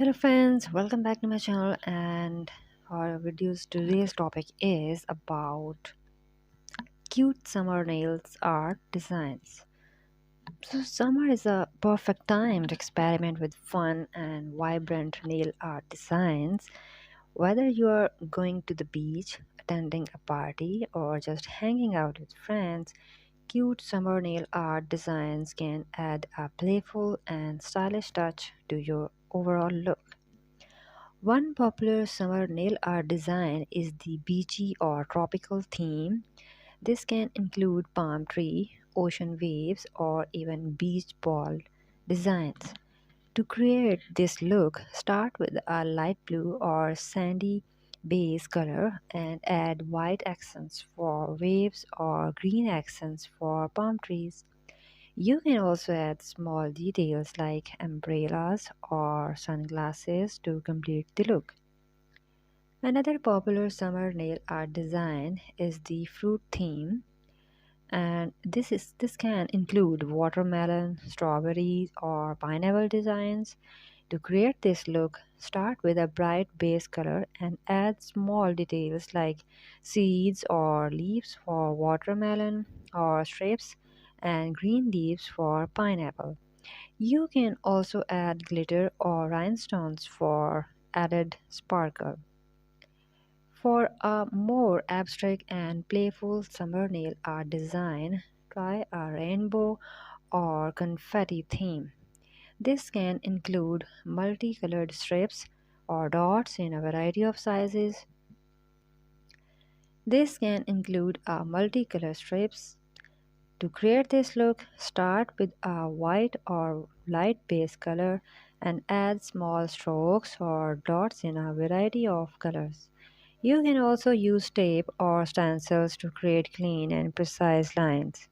Hello friends, welcome back to my channel and our videos today's topic is about cute summer nails art designs. So summer is a perfect time to experiment with fun and vibrant nail art designs. Whether you are going to the beach, attending a party or just hanging out with friends, cute summer nail art designs can add a playful and stylish touch to your overall look. One popular summer nail art design is the beachy or tropical theme. This can include palm tree, ocean waves, or even beach ball designs. To create this look, start with a light blue or sandy base color and add white accents for waves or green accents for palm trees. You can also add small details like umbrellas or sunglasses to complete the look. Another popular summer nail art design is the fruit theme, and this can include watermelon, strawberries, or pineapple designs. To create this look, start with a bright base color and add small details like seeds or leaves for watermelon or strips and green leaves for pineapple. You can also add glitter or rhinestones for added sparkle. For a more abstract and playful summer nail art design, try a rainbow or confetti theme. This can include multicolored strips or dots in a variety of sizes. This can include a multicolor strips. To create this look, start with a white or light base color and add small strokes or dots in a variety of colors. You can also use tape or stencils to create clean and precise lines.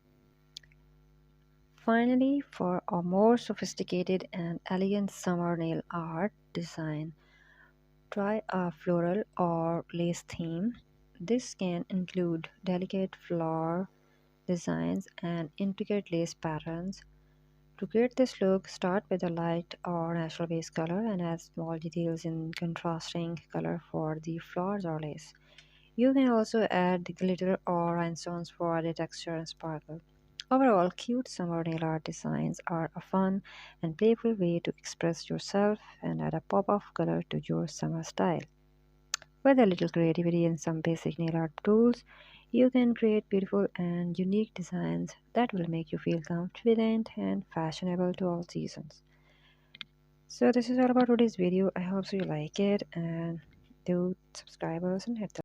Finally, for a more sophisticated and elegant summer nail art design, try a floral or lace theme. This can include delicate flower designs and intricate lace patterns. To create this look, start with a light or natural base color and add small details in contrasting color for the flowers or lace. You can also add glitter or rhinestones for added texture and sparkle. Overall, cute summer nail art designs are a fun and playful way to express yourself and add a pop of color to your summer style. With a little creativity and some basic nail art tools, you can create beautiful and unique designs that will make you feel confident and fashionable to all seasons. So this is all about today's video. I hope so you like it and do subscribe us and hit the